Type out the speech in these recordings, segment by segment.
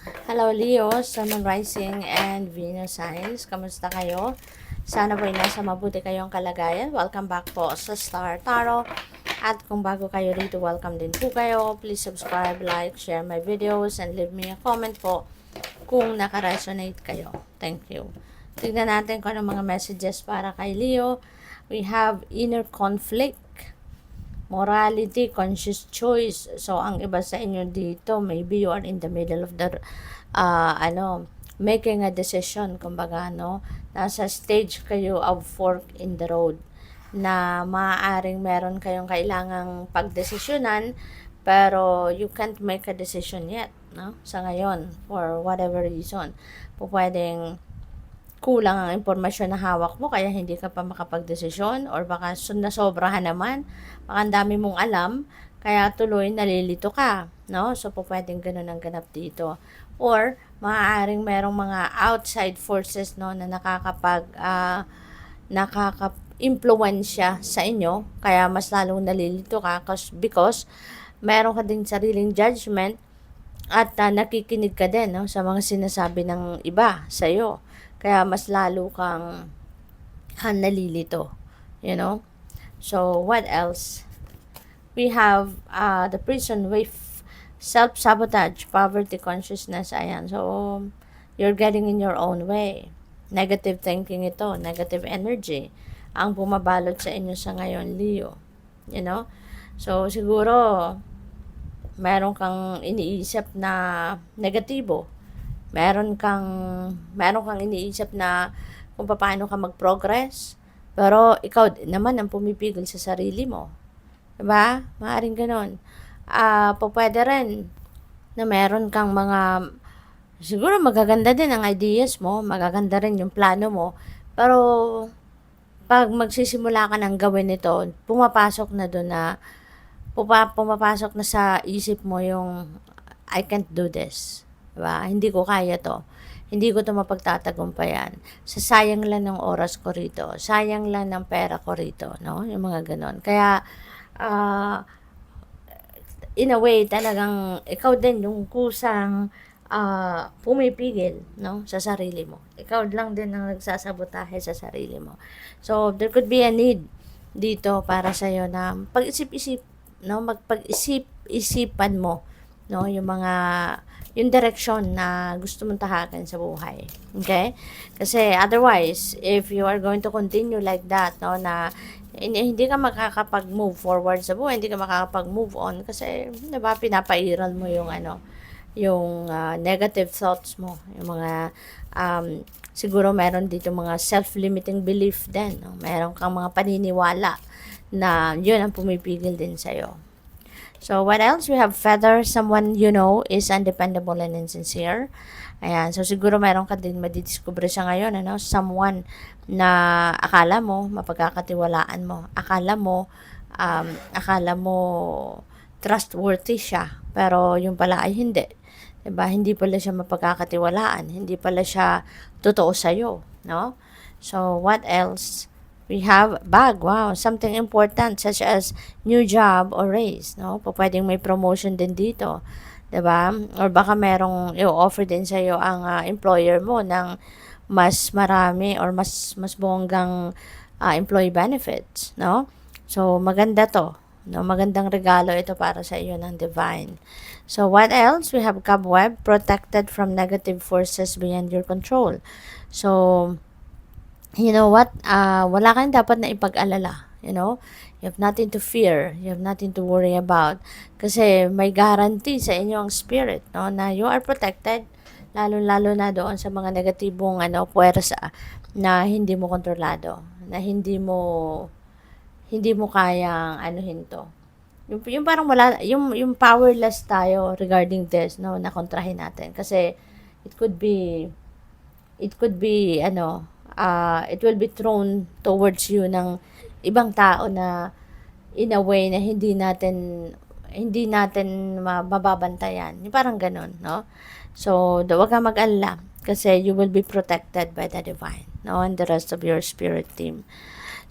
Hello Leo, Sun and Rising and Venus signs. Kamusta kayo? Sana po ay nasa mabuti kayong kalagayan. Welcome back po sa Star Tarot. At kung bago kayo rito, welcome din po kayo. Please subscribe, like, share my videos, and leave me a comment po kung naka-resonate kayo. Thank you. Tignan natin kung ano mga messages para kay Leo. We have inner conflict, morality, conscious choice. So, ang iba sa inyo dito, maybe you are in the middle of the, making a decision, kumbaga, no? Nasa stage kayo of fork in the road na maaaring meron kayong kailangang pagdesisyonan, pero you can't make a decision yet, no? Sa ngayon, for whatever reason. Pwedeng kulang ang impormasyon na hawak mo kaya hindi ka pa makapagdesisyon, or baka nasobrahan naman, baka ang dami mong alam kaya tuloy nalilito ka, no? So pwedeng ganun ang ganap dito, or maaaring merong mga outside forces, no, na nakaka-impluwensya sa inyo kaya mas lalong nalilito ka because meron ka din sariling judgment at nakikinig ka din, no, sa mga sinasabi ng iba sa iyo. Kaya mas lalo kang nalilito, you know. So, what else? We have the prison with self-sabotage, poverty consciousness, ayan. So, you're getting in your own way. Negative thinking ito, negative energy ang bumabalot sa inyo sa ngayon, Leo. You know? So, siguro, meron kang iniisip na negatibo. Meron kang iniisip na kung paano ka mag-progress, pero ikaw naman ang pumipigil sa sarili mo. Diba? Maaring ganon. Pwede rin na meron kang mga, siguro magaganda din ang ideas mo, magaganda rin yung plano mo, pero pag magsisimula ka ng gawin ito, pumapasok na doon na, pumapasok na sa isip mo yung, I can't do this. Diba? Hindi ko kaya to. Hindi ko to mapagtatagumpayan. Sayang lang ng oras ko rito. Sayang lang ng pera ko rito. No? Yung mga ganon. Kaya, in a way, talagang ikaw din yung kusang pumipigil, no, sa sarili mo. Ikaw lang din ang nagsasabotahe sa sarili mo. So, there could be a need dito para sa'yo na pag-isip-isip, no, magpag-isip-isipan mo, no, yung direksyon na gusto mong tahakin sa buhay. Okay? Kasi otherwise, if you are going to continue like that, no, na hindi ka makakapag-move forward sa buhay, hindi ka makakapag-move on kasi, diba, pinapairal mo yung negative thoughts mo, yung mga siguro meron dito mga self-limiting belief din, no? Meron kang mga paniniwala na yun ang pumipigil din sa'yo. So, what else? We have feather. Someone you know is undependable and insincere. Ayan. So, siguro meron ka din madidiscover sa ngayon, ano? Someone na akala mo, mapagkakatiwalaan mo. Akala mo trustworthy siya. Pero yung pala ay hindi. Diba? Hindi pala siya mapagkakatiwalaan. Hindi pala siya totoo sa'yo. No? So, what else? We have bag, wow, something important such as new job or raise, no? Pwedeng may promotion din dito, 'di ba? Or baka merong i-offer din sa iyo ang employer mo ng mas marami or mas bonggang employee benefits, no? So maganda 'to, no? Magandang regalo ito para sa iyo ng divine. So what else? We have cobweb, protected from negative forces beyond your control. So you know what, wala kang dapat na ipag-alala, you know, you have nothing to fear, you have nothing to worry about, kasi may guarantee sa inyo ang spirit, no, na you are protected, lalo na doon sa mga negatibong, puwersa na hindi mo kontrolado, na hindi mo kayang, to, yung parang wala, yung powerless tayo regarding this, no, na kontrahin natin, kasi it could be, it will be thrown towards you ng ibang tao na in a way na hindi natin mababantayan. Yung parang ganun, no? So, wag kang mag-alala kasi you will be protected by the divine, no? And the rest of your spirit team.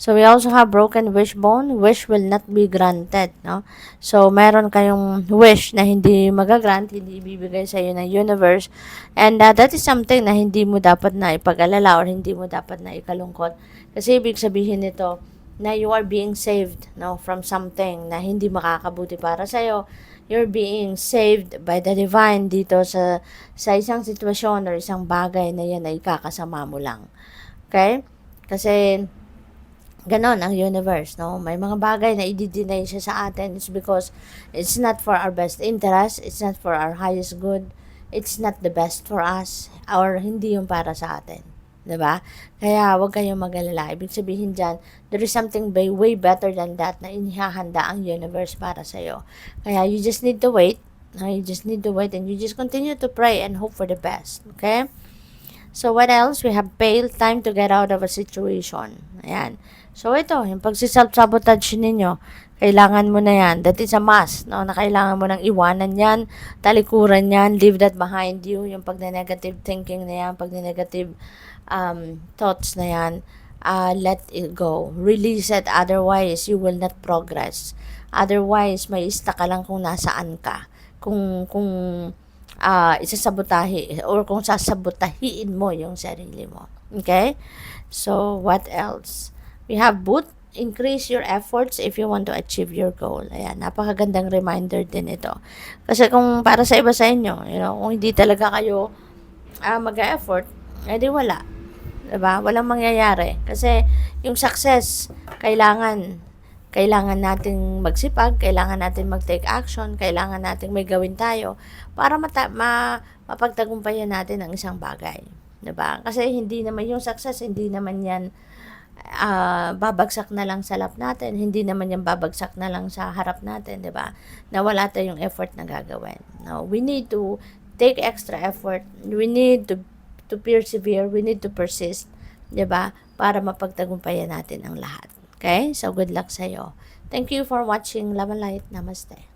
So, we also have broken wishbone. Wish will not be granted, no? So, meron kayong wish na hindi magagrant, hindi ibibigay sa iyo ng universe. And that is something na hindi mo dapat na ipag-alala or hindi mo dapat na ikalungkot. Kasi ibig sabihin nito na you are being saved, no, from something na hindi makakabuti para sa iyo. You're being saved by the divine dito sa isang sitwasyon or isang bagay na yan ay ikakasama mo lang. Okay? Kasi ganon ang universe, no? May mga bagay na i-deny siya sa atin. It's because it's not for our best interest, it's not for our highest good, it's not the best for us, or hindi yung para sa atin. 'Di ba? Kaya huwag kayong mag-alala. Ibig sabihin dyan, there is something way better than that na inihahanda ang universe para sa iyo. Kaya you just need to wait. You just need to wait and you just continue to pray and hope for the best. Okay? So, what else? We have pale time to get out of a situation. Ayan. So, ito, yung pagsiself-sabotage ninyo, kailangan mo na yan. That is a must, no? Na kailangan mo nang iwanan yan, talikuran yan, leave that behind you. Yung pag-negative thinking na yan, pag-negative thoughts na yan, let it go. Release it, otherwise you will not progress. Otherwise, may stuck ka lang kung nasaan ka. Kung isasabotahe or kung sasabotahiin mo yung sarili mo. Okay? So, what else? We have both. Increase your efforts if you want to achieve your goal. Ayan, napakagandang reminder din ito. Kasi kung para sa iba sa inyo, kung hindi talaga kayo mag-effort, edi wala. Diba? Walang mangyayari. Kasi yung success, kailangan nating magsipag, kailangan natin mag-take action, kailangan nating may gawin tayo para mapagtagumpayan natin ang isang bagay. Diba? Kasi hindi naman yung success, hindi naman yan babagsak na lang sa lap natin, hindi naman yan babagsak na lang sa harap natin, diba? Na wala tayong effort na gagawin. No, we need to take extra effort. We need to persevere, we need to persist, 'di ba? Para mapagtagumpayan natin ang lahat. Okay? So good luck sa iyo. Thank you for watching Love and Light. Namaste.